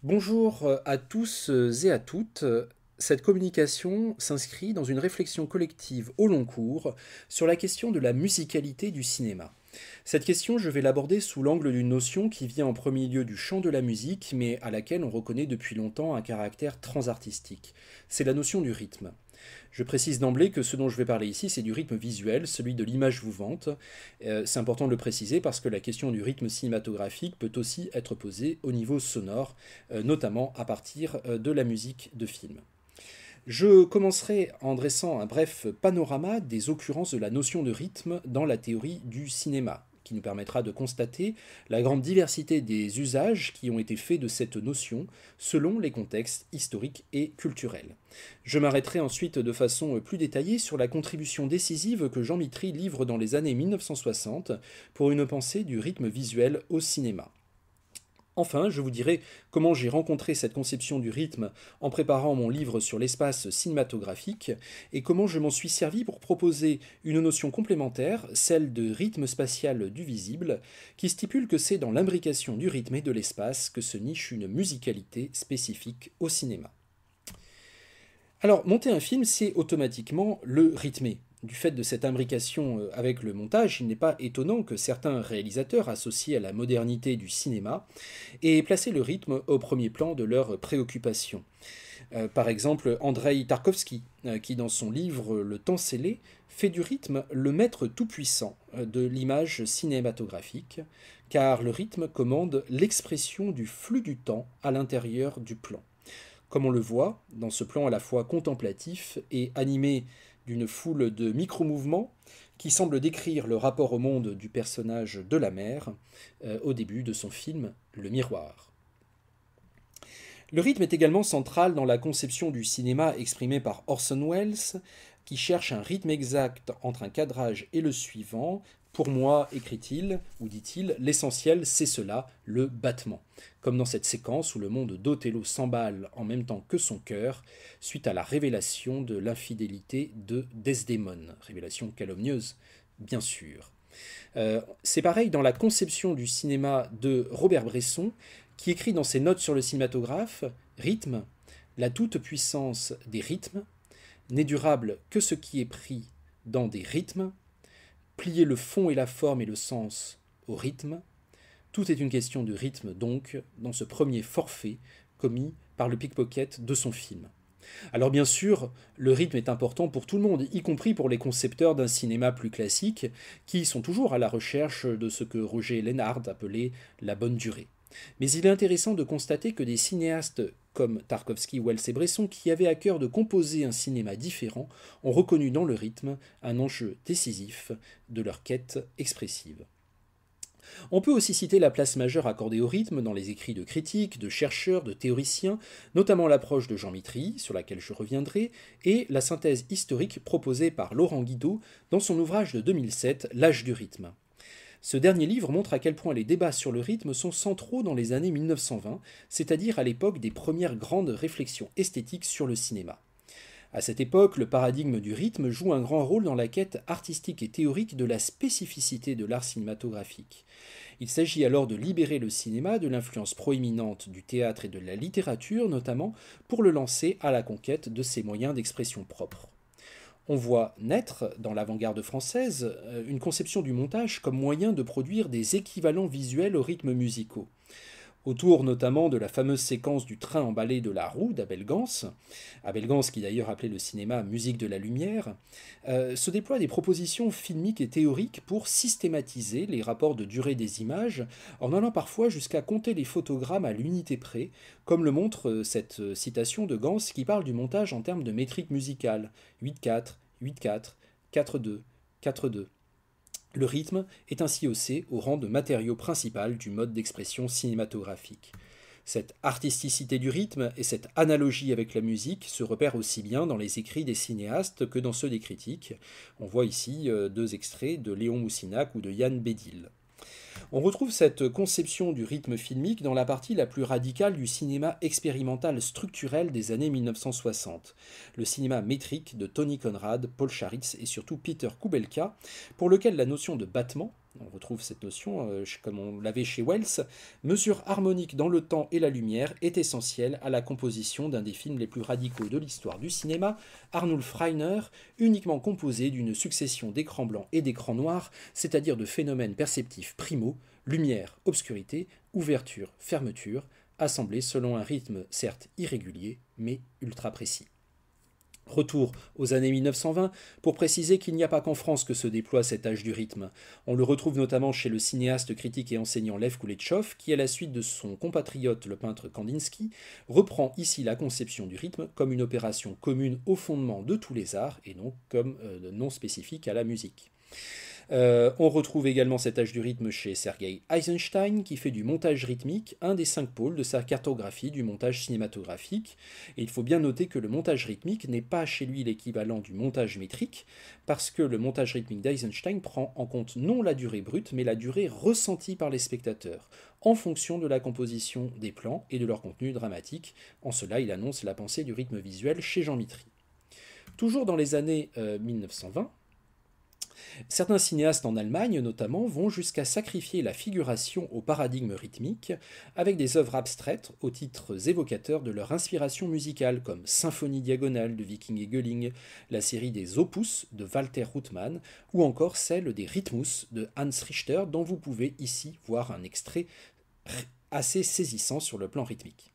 Bonjour à tous et à toutes. Cette communication s'inscrit dans une réflexion collective au long cours sur la question de la musicalité du cinéma. Cette question, je vais l'aborder sous l'angle d'une notion qui vient en premier lieu du champ de la musique, mais à laquelle on reconnaît depuis longtemps un caractère transartistique. C'est la notion du rythme. Je précise d'emblée que ce dont je vais parler ici, c'est du rythme visuel, celui de l'image mouvante. C'est important de le préciser parce que la question du rythme cinématographique peut aussi être posée au niveau sonore, notamment à partir de la musique de film. Je commencerai en dressant un bref panorama des occurrences de la notion de rythme dans la théorie du cinéma, qui nous permettra de constater la grande diversité des usages qui ont été faits de cette notion selon les contextes historiques et culturels. Je m'arrêterai ensuite de façon plus détaillée sur la contribution décisive que Jean Mitry livre dans les années 1960 pour une pensée du rythme visuel au cinéma. Enfin, je vous dirai comment j'ai rencontré cette conception du rythme en préparant mon livre sur l'espace cinématographique et comment je m'en suis servi pour proposer une notion complémentaire, celle de rythme spatial du visible, qui stipule que c'est dans l'imbrication du rythme et de l'espace que se niche une musicalité spécifique au cinéma. Alors, monter un film, c'est automatiquement le rythmer. Du fait de cette imbrication avec le montage, il n'est pas étonnant que certains réalisateurs associés à la modernité du cinéma aient placé le rythme au premier plan de leurs préoccupations. Par exemple, Andrei Tarkovsky, qui dans son livre Le temps scellé, fait du rythme le maître tout-puissant de l'image cinématographique, car le rythme commande l'expression du flux du temps à l'intérieur du plan. Comme on le voit, dans ce plan à la fois contemplatif et animé d'une foule de micro-mouvements qui semblent décrire le rapport au monde du personnage de la mère au début de son film Le Miroir. Le rythme est également central dans la conception du cinéma exprimée par Orson Welles, qui cherche un rythme exact entre un cadrage et le suivant. Pour moi, écrit-il, ou dit-il, l'essentiel c'est cela, le battement. Comme dans cette séquence où le monde d'Othello s'emballe en même temps que son cœur, suite à la révélation de l'infidélité de Desdémone. Révélation calomnieuse, bien sûr. C'est pareil dans la conception du cinéma de Robert Bresson, qui écrit dans ses notes sur le cinématographe rythme, la toute-puissance des rythmes, n'est durable que ce qui est pris dans des rythmes, plier le fond et la forme et le sens au rythme. Tout est une question de rythme, donc, dans ce premier forfait commis par le pickpocket de son film. Alors bien sûr, le rythme est important pour tout le monde, y compris pour les concepteurs d'un cinéma plus classique, qui sont toujours à la recherche de ce que Roger Lenhard appelait la bonne durée. Mais il est intéressant de constater que des cinéastes comme Tarkovsky, Welles et Bresson, qui avaient à cœur de composer un cinéma différent, ont reconnu dans le rythme un enjeu décisif de leur quête expressive. On peut aussi citer la place majeure accordée au rythme dans les écrits de critiques, de chercheurs, de théoriciens, notamment l'approche de Jean Mitry, sur laquelle je reviendrai, et la synthèse historique proposée par Laurent Guido dans son ouvrage de 2007, L'âge du rythme. Ce dernier livre montre à quel point les débats sur le rythme sont centraux dans les années 1920, c'est-à-dire à l'époque des premières grandes réflexions esthétiques sur le cinéma. À cette époque, le paradigme du rythme joue un grand rôle dans la quête artistique et théorique de la spécificité de l'art cinématographique. Il s'agit alors de libérer le cinéma de l'influence proéminente du théâtre et de la littérature, notamment, pour le lancer à la conquête de ses moyens d'expression propres. On voit naître, dans l'avant-garde française, une conception du montage comme moyen de produire des équivalents visuels aux rythmes musicaux. Autour notamment de la fameuse séquence du train emballé de la roue d'Abel Gance, Abel Gance qui d'ailleurs appelait le cinéma musique de la lumière, se déploient des propositions filmiques et théoriques pour systématiser les rapports de durée des images, en allant parfois jusqu'à compter les photogrammes à l'unité près, comme le montre cette citation de Gance qui parle du montage en termes de métrique musicale, 8-4, 8-4, 4-2, 4-2. Le rythme est ainsi haussé au rang de matériau principal du mode d'expression cinématographique. Cette artisticité du rythme et cette analogie avec la musique se repèrent aussi bien dans les écrits des cinéastes que dans ceux des critiques. On voit ici deux extraits de Léon Moussinac ou de Yann Bédil. On retrouve cette conception du rythme filmique dans la partie la plus radicale du cinéma expérimental structurel des années 1960, le cinéma métrique de Tony Conrad, Paul Charitz et surtout Peter Kubelka, pour lequel la notion de battement, on retrouve cette notion, comme on l'avait chez Wells, mesure harmonique dans le temps et la lumière est essentielle à la composition d'un des films les plus radicaux de l'histoire du cinéma, Arnulf Reiner, uniquement composé d'une succession d'écrans blancs et d'écrans noirs, c'est-à-dire de phénomènes perceptifs primaux, lumière, obscurité, ouverture, fermeture, assemblés selon un rythme certes irrégulier, mais ultra précis. Retour aux années 1920 pour préciser qu'il n'y a pas qu'en France que se déploie cet âge du rythme. On le retrouve notamment chez le cinéaste, critique et enseignant Lev Kouletchov, qui, à la suite de son compatriote le peintre Kandinsky, reprend ici la conception du rythme comme une opération commune au fondement de tous les arts et non comme non spécifique à la musique. On retrouve également cet âge du rythme chez Sergei Eisenstein, qui fait du montage rythmique un des 5 pôles de sa cartographie du montage cinématographique. Et il faut bien noter que le montage rythmique n'est pas chez lui l'équivalent du montage métrique, parce que le montage rythmique d'Eisenstein prend en compte non la durée brute, mais la durée ressentie par les spectateurs, en fonction de la composition des plans et de leur contenu dramatique. En cela, il annonce la pensée du rythme visuel chez Jean Mitry. Toujours dans les années 1920, certains cinéastes en Allemagne, notamment, vont jusqu'à sacrifier la figuration au paradigme rythmique avec des œuvres abstraites aux titres évocateurs de leur inspiration musicale, comme Symphonie diagonale de Viking et Gölling, la série des Opus de Walter Ruttmann, ou encore celle des Rhythmus de Hans Richter, dont vous pouvez ici voir un extrait assez saisissant sur le plan rythmique.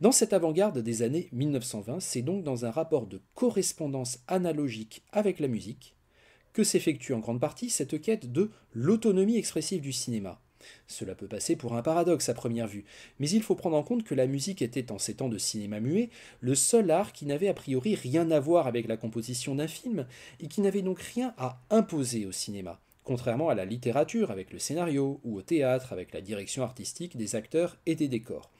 Dans cette avant-garde des années 1920, c'est donc dans un rapport de correspondance analogique avec la musique que s'effectue en grande partie cette quête de l'autonomie expressive du cinéma. Cela peut passer pour un paradoxe à première vue, mais il faut prendre en compte que la musique était, en ces temps de cinéma muet, le seul art qui n'avait a priori rien à voir avec la composition d'un film, et qui n'avait donc rien à imposer au cinéma, contrairement à la littérature avec le scénario, ou au théâtre avec la direction artistique des acteurs et des décors.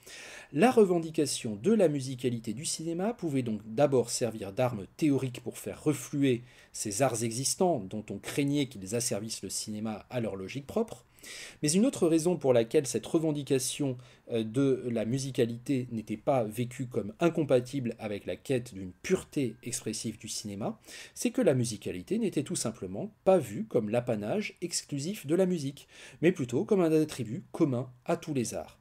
La revendication de la musicalité du cinéma pouvait donc d'abord servir d'arme théorique pour faire refluer ces arts existants dont on craignait qu'ils asservissent le cinéma à leur logique propre. Mais une autre raison pour laquelle cette revendication de la musicalité n'était pas vécue comme incompatible avec la quête d'une pureté expressive du cinéma, c'est que la musicalité n'était tout simplement pas vue comme l'apanage exclusif de la musique, mais plutôt comme un attribut commun à tous les arts.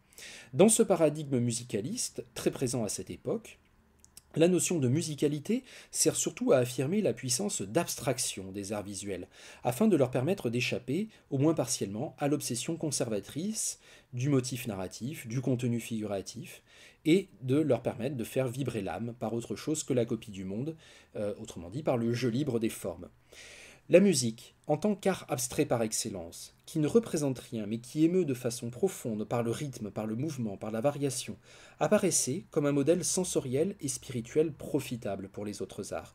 Dans ce paradigme musicaliste, très présent à cette époque, la notion de musicalité sert surtout à affirmer la puissance d'abstraction des arts visuels, afin de leur permettre d'échapper, au moins partiellement, à l'obsession conservatrice du motif narratif, du contenu figuratif, et de leur permettre de faire vibrer l'âme par autre chose que la copie du monde, autrement dit par le jeu libre des formes. La musique, en tant qu'art abstrait par excellence, qui ne représente rien mais qui émeut de façon profonde par le rythme, par le mouvement, par la variation, apparaissait comme un modèle sensoriel et spirituel profitable pour les autres arts,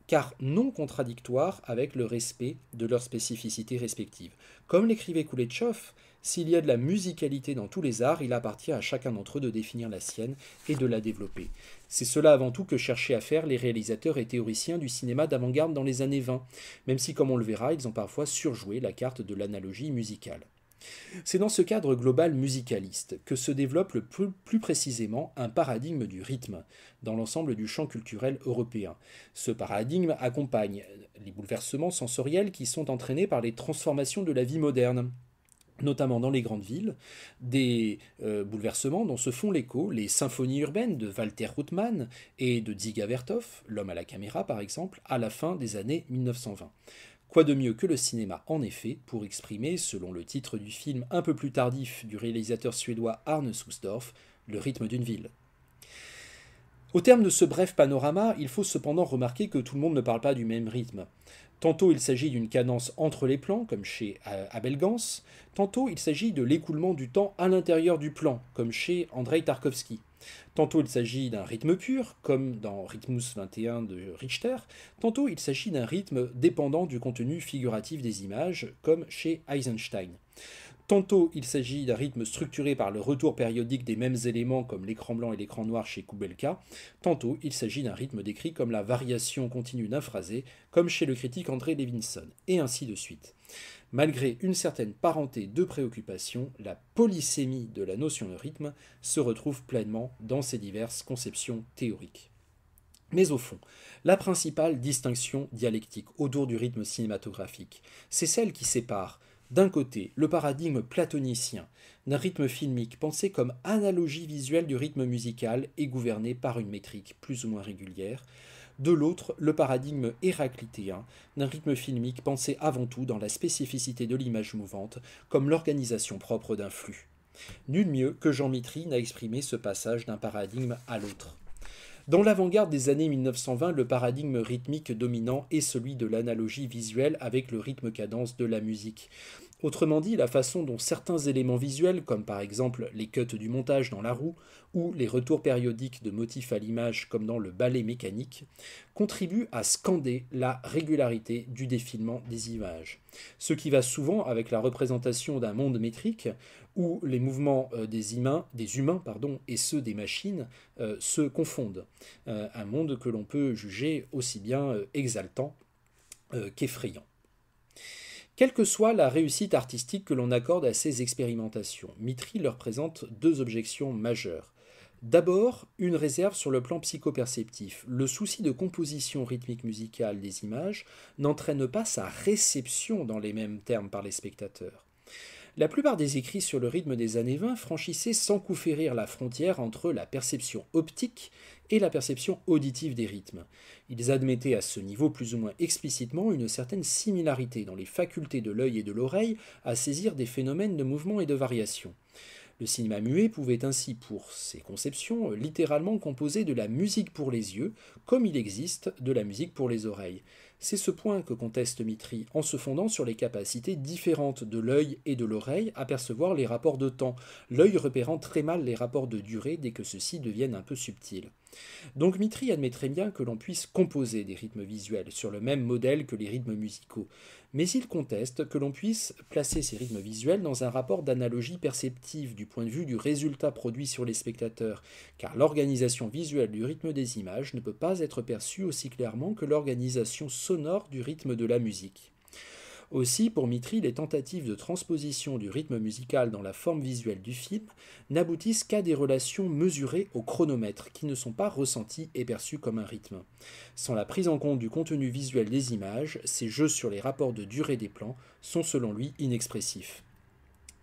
car non contradictoire avec le respect de leurs spécificités respectives. Comme l'écrivait Kouletchov, s'il y a de la musicalité dans tous les arts, il appartient à chacun d'entre eux de définir la sienne et de la développer. C'est cela avant tout que cherchaient à faire les réalisateurs et théoriciens du cinéma d'avant-garde dans les années 20, même si, comme on le verra, ils ont parfois surjoué la carte de l'analogie musicale. C'est dans ce cadre global musicaliste que se développe le plus précisément un paradigme du rythme dans l'ensemble du champ culturel européen. Ce paradigme accompagne les bouleversements sensoriels qui sont entraînés par les transformations de la vie moderne, notamment dans les grandes villes, des bouleversements dont se font l'écho les symphonies urbaines de Walter Ruttmann et de Dziga Vertov, L'homme à la caméra par exemple, à la fin des années 1920. Quoi de mieux que le cinéma, en effet, pour exprimer, selon le titre du film un peu plus tardif du réalisateur suédois Arne Susdorf, le rythme d'une ville. Au terme de ce bref panorama, il faut cependant remarquer que tout le monde ne parle pas du même rythme. Tantôt il s'agit d'une cadence entre les plans, comme chez Abel Gance, tantôt il s'agit de l'écoulement du temps à l'intérieur du plan, comme chez Andrei Tarkovsky. Tantôt il s'agit d'un rythme pur, comme dans Rhythmus 21 de Richter, tantôt il s'agit d'un rythme dépendant du contenu figuratif des images, comme chez Eisenstein. Tantôt il s'agit d'un rythme structuré par le retour périodique des mêmes éléments comme l'écran blanc et l'écran noir chez Kubelka, tantôt il s'agit d'un rythme décrit comme la variation continue d'un phrasé, comme chez le critique André Levinson, et ainsi de suite. Malgré une certaine parenté de préoccupation, la polysémie de la notion de rythme se retrouve pleinement dans ces diverses conceptions théoriques. Mais au fond, la principale distinction dialectique autour du rythme cinématographique, c'est celle qui sépare D'un côté, le paradigme platonicien d'un rythme filmique pensé comme analogie visuelle du rythme musical et gouverné par une métrique plus ou moins régulière. De l'autre, le paradigme héraclitéen d'un rythme filmique pensé avant tout dans la spécificité de l'image mouvante comme l'organisation propre d'un flux. Nul mieux que Jean Mitry n'a exprimé ce passage d'un paradigme à l'autre. Dans l'avant-garde des années 1920, le paradigme rythmique dominant est celui de l'analogie visuelle avec le rythme-cadence de la musique. Autrement dit, la façon dont certains éléments visuels, comme par exemple les cuts du montage dans la roue ou les retours périodiques de motifs à l'image comme dans le ballet mécanique, contribuent à scander la régularité du défilement des images. Ce qui va souvent avec la représentation d'un monde métrique où les mouvements des humains et ceux des machines se confondent. Un monde que l'on peut juger aussi bien exaltant qu'effrayant. Quelle que soit la réussite artistique que l'on accorde à ces expérimentations, Mitry leur présente deux objections majeures. D'abord, une réserve sur le plan psychoperceptif. Le souci de composition rythmique musicale des images n'entraîne pas sa réception dans les mêmes termes par les spectateurs. La plupart des écrits sur le rythme des années 20 franchissaient sans coup férir la frontière entre la perception optique et la perception auditive des rythmes. Ils admettaient à ce niveau plus ou moins explicitement une certaine similarité dans les facultés de l'œil et de l'oreille à saisir des phénomènes de mouvement et de variation. Le cinéma muet pouvait ainsi, pour ses conceptions, littéralement composer de la musique pour les yeux, comme il existe de la musique pour les oreilles. C'est ce point que conteste Mitry, en se fondant sur les capacités différentes de l'œil et de l'oreille à percevoir les rapports de temps, l'œil repérant très mal les rapports de durée dès que ceux-ci deviennent un peu subtils. Donc Mitry admettrait bien que l'on puisse composer des rythmes visuels sur le même modèle que les rythmes musicaux, mais il conteste que l'on puisse placer ces rythmes visuels dans un rapport d'analogie perceptive du point de vue du résultat produit sur les spectateurs, car l'organisation visuelle du rythme des images ne peut pas être perçue aussi clairement que l'organisation sonore du rythme de la musique. Aussi, pour Mitry, les tentatives de transposition du rythme musical dans la forme visuelle du film n'aboutissent qu'à des relations mesurées au chronomètre, qui ne sont pas ressenties et perçues comme un rythme. Sans la prise en compte du contenu visuel des images, ces jeux sur les rapports de durée des plans sont selon lui inexpressifs.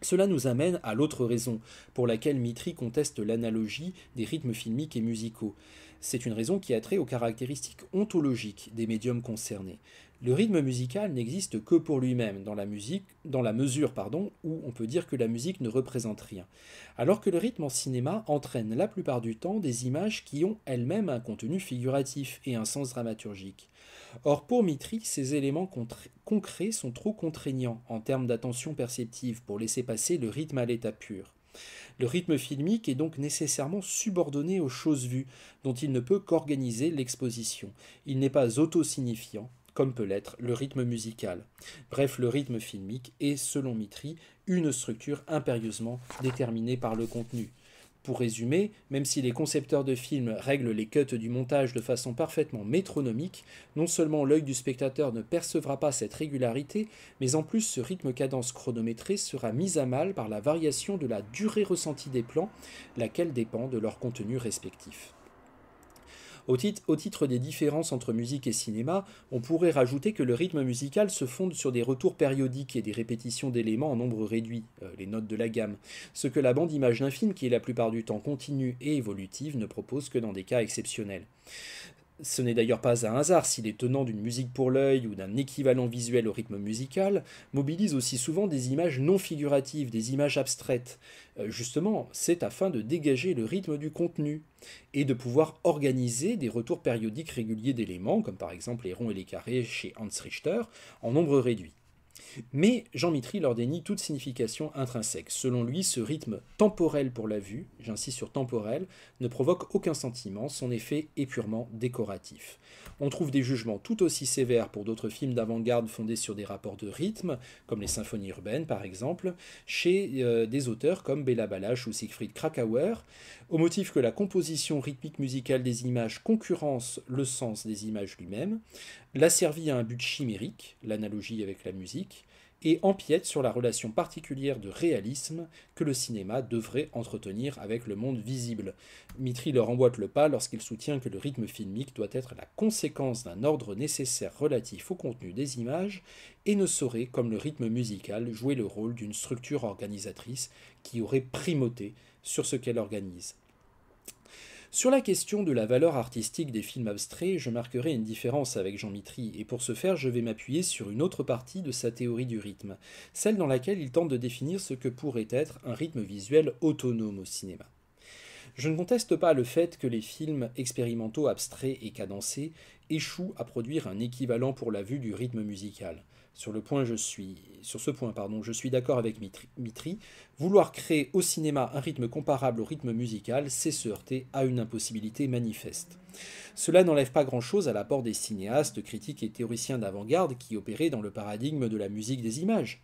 Cela nous amène à l'autre raison pour laquelle Mitry conteste l'analogie des rythmes filmiques et musicaux. C'est une raison qui a trait aux caractéristiques ontologiques des médiums concernés. Le rythme musical n'existe que pour lui-même, dans la mesure où on peut dire que la musique ne représente rien. Alors que le rythme en cinéma entraîne la plupart du temps des images qui ont elles-mêmes un contenu figuratif et un sens dramaturgique. Or, pour Mitry, ces éléments concrets sont trop contraignants en termes d'attention perceptive pour laisser passer le rythme à l'état pur. Le rythme filmique est donc nécessairement subordonné aux choses vues, dont il ne peut qu'organiser l'exposition. Il n'est pas auto-signifiant, comme peut l'être le rythme musical. Bref, le rythme filmique est, selon Mitry, une structure impérieusement déterminée par le contenu. Pour résumer, même si les concepteurs de films règlent les cuts du montage de façon parfaitement métronomique, non seulement l'œil du spectateur ne percevra pas cette régularité, mais en plus ce rythme-cadence chronométré sera mis à mal par la variation de la durée ressentie des plans, laquelle dépend de leur contenu respectif. Au titre des différences entre musique et cinéma, on pourrait rajouter que le rythme musical se fonde sur des retours périodiques et des répétitions d'éléments en nombre réduit, les notes de la gamme, ce que la bande-image d'un film, qui est la plupart du temps continue et évolutive, ne propose que dans des cas exceptionnels. Ce n'est d'ailleurs pas un hasard si les tenants d'une musique pour l'œil ou d'un équivalent visuel au rythme musical mobilisent aussi souvent des images non figuratives, des images abstraites. Justement, c'est afin de dégager le rythme du contenu et de pouvoir organiser des retours périodiques réguliers d'éléments, comme par exemple les ronds et les carrés chez Hans Richter, en nombre réduit. Mais Jean Mitry leur dénie toute signification intrinsèque. Selon lui, ce rythme temporel pour la vue, j'insiste sur temporel, ne provoque aucun sentiment, son effet est purement décoratif. On trouve des jugements tout aussi sévères pour d'autres films d'avant-garde fondés sur des rapports de rythme, comme les symphonies urbaines par exemple, chez des auteurs comme Béla Balázs ou Siegfried Kracauer, au motif que la composition rythmique musicale des images concurrence le sens des images lui-même, l'asservit à un but chimérique, l'analogie avec la musique, et empiète sur la relation particulière de réalisme que le cinéma devrait entretenir avec le monde visible. Mitry leur emboîte le pas lorsqu'il soutient que le rythme filmique doit être la conséquence d'un ordre nécessaire relatif au contenu des images et ne saurait, comme le rythme musical, jouer le rôle d'une structure organisatrice qui aurait primauté sur ce qu'elle organise. Sur la question de la valeur artistique des films abstraits, je marquerai une différence avec Jean Mitry, et pour ce faire, je vais m'appuyer sur une autre partie de sa théorie du rythme, celle dans laquelle il tente de définir ce que pourrait être un rythme visuel autonome au cinéma. Je ne conteste pas le fait que les films expérimentaux abstraits et cadencés échouent à produire un équivalent pour la vue du rythme musical. Sur ce point, je suis d'accord avec Mitry. Vouloir créer au cinéma un rythme comparable au rythme musical, c'est se heurter à une impossibilité manifeste. Cela n'enlève pas grand-chose à l'apport des cinéastes, critiques et théoriciens d'avant-garde qui opéraient dans le paradigme de la musique des images.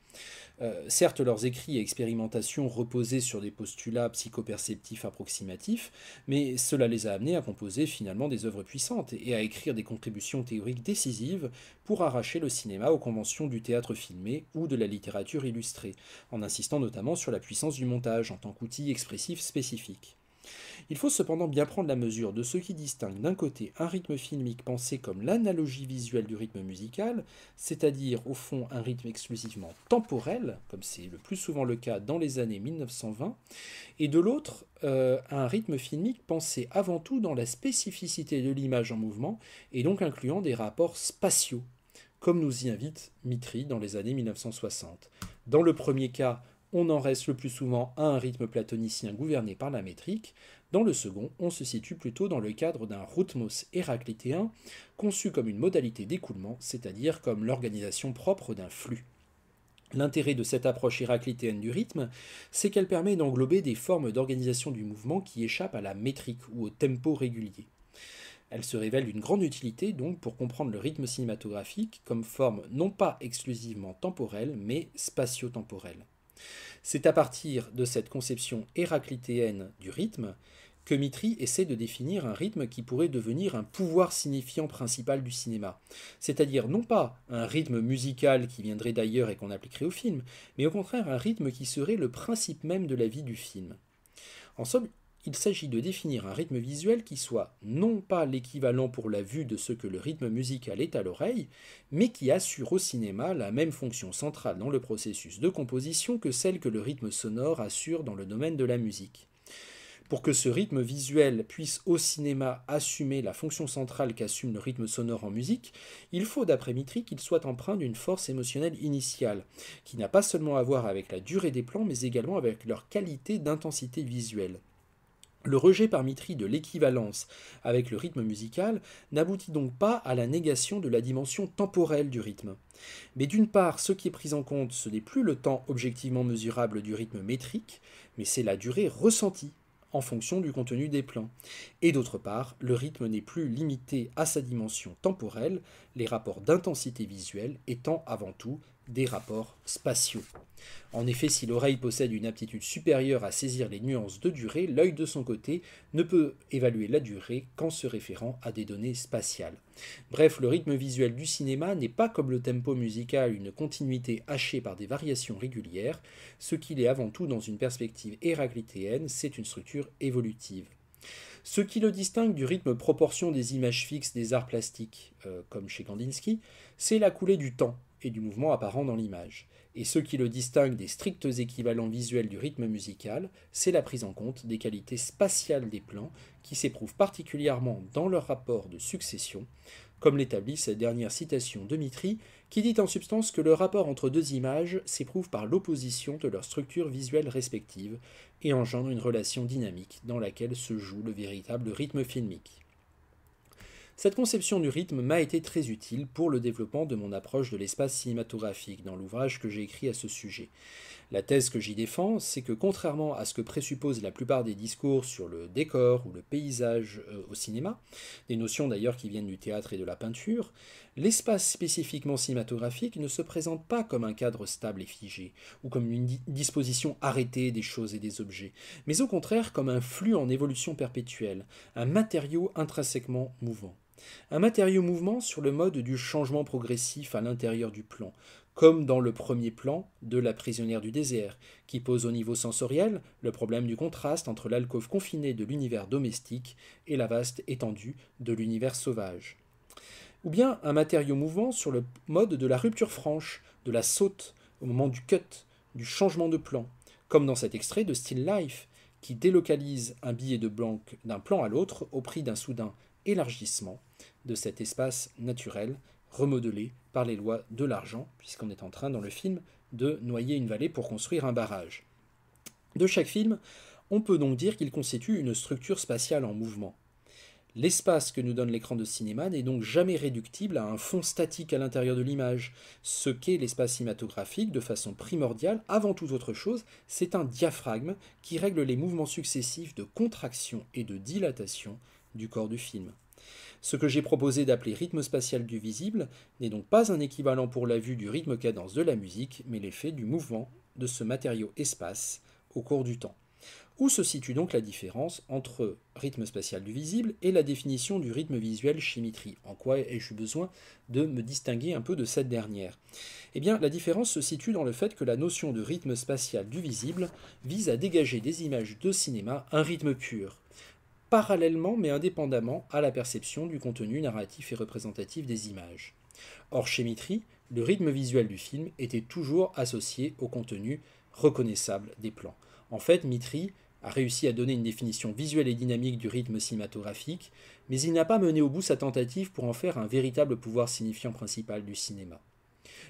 Certes, leurs écrits et expérimentations reposaient sur des postulats psychoperceptifs approximatifs, mais cela les a amenés à composer finalement des œuvres puissantes et à écrire des contributions théoriques décisives pour arracher le cinéma aux conventions du théâtre filmé ou de la littérature illustrée, en insistant notamment sur la puissance du montage en tant qu'outil expressif spécifique. Il faut cependant bien prendre la mesure de ce qui distingue d'un côté un rythme filmique pensé comme l'analogie visuelle du rythme musical, c'est-à-dire au fond un rythme exclusivement temporel, comme c'est le plus souvent le cas dans les années 1920, et de l'autre un rythme filmique pensé avant tout dans la spécificité de l'image en mouvement, et donc incluant des rapports spatiaux, comme nous y invite Mitry dans les années 1960. Dans le premier cas, on en reste le plus souvent à un rythme platonicien gouverné par la métrique. Dans le second, on se situe plutôt dans le cadre d'un rhythmos héraclitéen, conçu comme une modalité d'écoulement, c'est-à-dire comme l'organisation propre d'un flux. L'intérêt de cette approche héraclitéenne du rythme, c'est qu'elle permet d'englober des formes d'organisation du mouvement qui échappent à la métrique ou au tempo régulier. Elle se révèle d'une grande utilité donc pour comprendre le rythme cinématographique comme forme non pas exclusivement temporelle, mais spatio-temporelle. C'est à partir de cette conception héraclitéenne du rythme que Mitry essaie de définir un rythme qui pourrait devenir un pouvoir signifiant principal du cinéma. C'est-à-dire non pas un rythme musical qui viendrait d'ailleurs et qu'on appliquerait au film, mais au contraire un rythme qui serait le principe même de la vie du film. En somme, il s'agit de définir un rythme visuel qui soit non pas l'équivalent pour la vue de ce que le rythme musical est à l'oreille, mais qui assure au cinéma la même fonction centrale dans le processus de composition que celle que le rythme sonore assure dans le domaine de la musique. Pour que ce rythme visuel puisse au cinéma assumer la fonction centrale qu'assume le rythme sonore en musique, il faut d'après Mitry qu'il soit empreint d'une force émotionnelle initiale, qui n'a pas seulement à voir avec la durée des plans, mais également avec leur qualité d'intensité visuelle. Le rejet par Mitry de l'équivalence avec le rythme musical n'aboutit donc pas à la négation de la dimension temporelle du rythme. Mais d'une part, ce qui est pris en compte, ce n'est plus le temps objectivement mesurable du rythme métrique, mais c'est la durée ressentie en fonction du contenu des plans. Et d'autre part, le rythme n'est plus limité à sa dimension temporelle, les rapports d'intensité visuelle étant avant tout des rapports spatiaux. En effet, si l'oreille possède une aptitude supérieure à saisir les nuances de durée, l'œil de son côté ne peut évaluer la durée qu'en se référant à des données spatiales. Bref, le rythme visuel du cinéma n'est pas comme le tempo musical une continuité hachée par des variations régulières, ce qu'il est avant tout dans une perspective héraclitéenne, c'est une structure évolutive. Ce qui le distingue du rythme proportion des images fixes des arts plastiques, comme chez Kandinsky, c'est la coulée du temps et du mouvement apparent dans l'image. Et ce qui le distingue des stricts équivalents visuels du rythme musical, c'est la prise en compte des qualités spatiales des plans qui s'éprouvent particulièrement dans leur rapport de succession, comme l'établit cette dernière citation de Mitry, qui dit en substance que le rapport entre deux images s'éprouve par l'opposition de leurs structures visuelles respectives et engendre une relation dynamique dans laquelle se joue le véritable rythme filmique. Cette conception du rythme m'a été très utile pour le développement de mon approche de l'espace cinématographique dans l'ouvrage que j'ai écrit à ce sujet. La thèse que j'y défends, c'est que contrairement à ce que présupposent la plupart des discours sur le décor ou le paysage au cinéma, des notions d'ailleurs qui viennent du théâtre et de la peinture, l'espace spécifiquement cinématographique ne se présente pas comme un cadre stable et figé, ou comme une disposition arrêtée des choses et des objets, mais au contraire comme un flux en évolution perpétuelle, un matériau intrinsèquement mouvant. Un matériau mouvement sur le mode du changement progressif à l'intérieur du plan, comme dans le premier plan de La prisonnière du désert, qui pose au niveau sensoriel le problème du contraste entre l'alcôve confinée de l'univers domestique et la vaste étendue de l'univers sauvage. Ou bien un matériau mouvant sur le mode de la rupture franche, de la saute, au moment du cut, du changement de plan, comme dans cet extrait de Still Life, qui délocalise un billet de banque d'un plan à l'autre au prix d'un soudain élargissement de cet espace naturel remodelé par les lois de l'argent, puisqu'on est en train dans le film de noyer une vallée pour construire un barrage. De chaque film, on peut donc dire qu'il constitue une structure spatiale en mouvement. L'espace que nous donne l'écran de cinéma n'est donc jamais réductible à un fond statique à l'intérieur de l'image. Ce qu'est l'espace cinématographique, de façon primordiale, avant toute autre chose, c'est un diaphragme qui règle les mouvements successifs de contraction et de dilatation du corps du film. Ce que j'ai proposé d'appeler rythme spatial du visible n'est donc pas un équivalent pour la vue du rythme-cadence de la musique, mais l'effet du mouvement de ce matériau espace au cours du temps. Où se situe donc la différence entre rythme spatial du visible et la définition du rythme visuel chez Mitry? En quoi ai-je besoin de me distinguer un peu de cette dernière? Eh bien, la différence se situe dans le fait que la notion de rythme spatial du visible vise à dégager des images de cinéma un rythme pur, parallèlement mais indépendamment à la perception du contenu narratif et représentatif des images. Or, chez Mitry, le rythme visuel du film était toujours associé au contenu reconnaissable des plans. En fait, Mitry a réussi à donner une définition visuelle et dynamique du rythme cinématographique, mais il n'a pas mené au bout sa tentative pour en faire un véritable pouvoir signifiant principal du cinéma.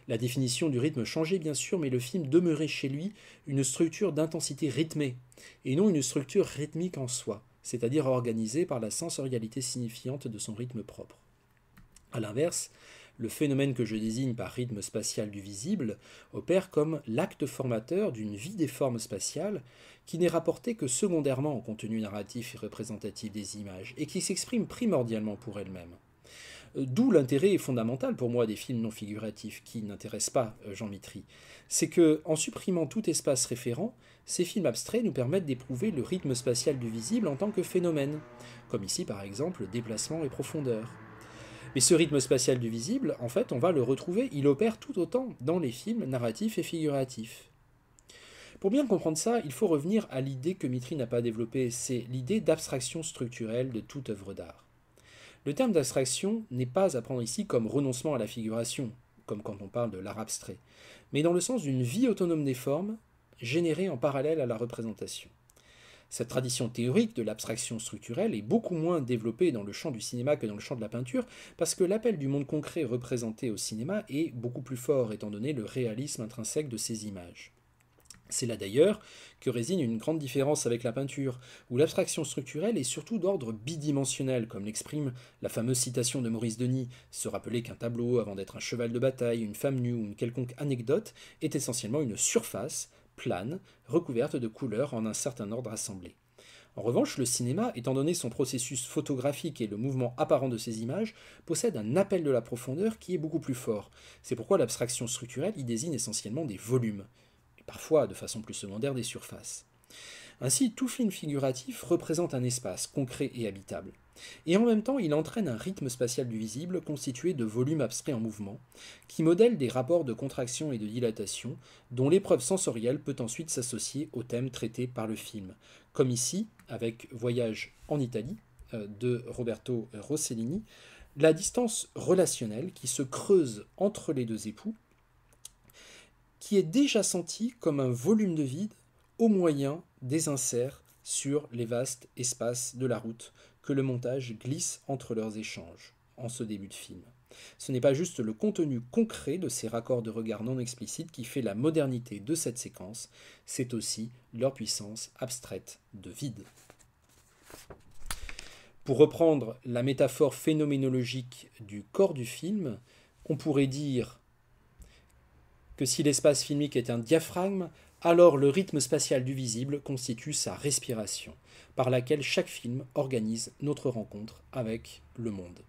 La définition du rythme changeait bien sûr, mais le film demeurait chez lui une structure d'intensité rythmée, et non une structure rythmique en soi, c'est-à-dire organisée par la sensorialité signifiante de son rythme propre. A l'inverse, le phénomène que je désigne par rythme spatial du visible opère comme l'acte formateur d'une vie des formes spatiales qui n'est rapporté que secondairement au contenu narratif et représentatif des images et qui s'exprime primordialement pour elle-même. D'où l'intérêt fondamental pour moi des films non figuratifs qui n'intéressent pas Jean Mitry. C'est que, en supprimant tout espace référent, ces films abstraits nous permettent d'éprouver le rythme spatial du visible en tant que phénomène, comme ici par exemple déplacement et profondeur. Mais ce rythme spatial du visible, en fait, on va le retrouver, il opère tout autant dans les films narratifs et figuratifs. Pour bien comprendre ça, il faut revenir à l'idée que Mitry n'a pas développée, c'est l'idée d'abstraction structurelle de toute œuvre d'art. Le terme d'abstraction n'est pas à prendre ici comme renoncement à la figuration, comme quand on parle de l'art abstrait, mais dans le sens d'une vie autonome des formes, générée en parallèle à la représentation. Cette tradition théorique de l'abstraction structurelle est beaucoup moins développée dans le champ du cinéma que dans le champ de la peinture, parce que l'appel du monde concret représenté au cinéma est beaucoup plus fort, étant donné le réalisme intrinsèque de ces images. C'est là d'ailleurs que réside une grande différence avec la peinture, où l'abstraction structurelle est surtout d'ordre bidimensionnel, comme l'exprime la fameuse citation de Maurice Denis, se rappeler qu'un tableau, avant d'être un cheval de bataille, une femme nue ou une quelconque anecdote, est essentiellement une surface, plane, recouverte de couleurs en un certain ordre assemblé. En revanche, le cinéma, étant donné son processus photographique et le mouvement apparent de ses images, possède un appel de la profondeur qui est beaucoup plus fort. C'est pourquoi l'abstraction structurelle y désigne essentiellement des volumes, et parfois, de façon plus secondaire, des surfaces. Ainsi, tout film figuratif représente un espace concret et habitable. Et en même temps, il entraîne un rythme spatial du visible constitué de volumes abstraits en mouvement, qui modèlent des rapports de contraction et de dilatation, dont l'épreuve sensorielle peut ensuite s'associer aux thèmes traités par le film, comme ici avec Voyage en Italie de Roberto Rossellini, la distance relationnelle qui se creuse entre les deux époux, qui est déjà sentie comme un volume de vide au moyen des inserts sur les vastes espaces de la route que le montage glisse entre leurs échanges en ce début de film. Ce n'est pas juste le contenu concret de ces raccords de regard non explicites qui fait la modernité de cette séquence, c'est aussi leur puissance abstraite de vide. Pour reprendre la métaphore phénoménologique du corps du film, on pourrait dire que si l'espace filmique est un diaphragme, alors le rythme spatial du visible constitue sa respiration, par laquelle chaque film organise notre rencontre avec le monde.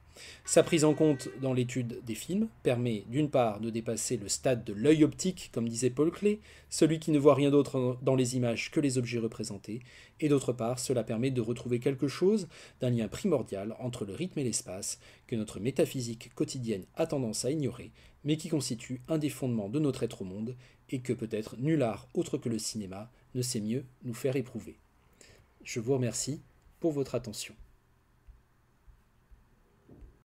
Sa prise en compte dans l'étude des films permet d'une part de dépasser le stade de l'œil optique, comme disait Paul Klee, celui qui ne voit rien d'autre dans les images que les objets représentés, et d'autre part cela permet de retrouver quelque chose d'un lien primordial entre le rythme et l'espace que notre métaphysique quotidienne a tendance à ignorer, mais qui constitue un des fondements de notre être au monde, et que peut-être nul art autre que le cinéma ne sait mieux nous faire éprouver. Je vous remercie pour votre attention.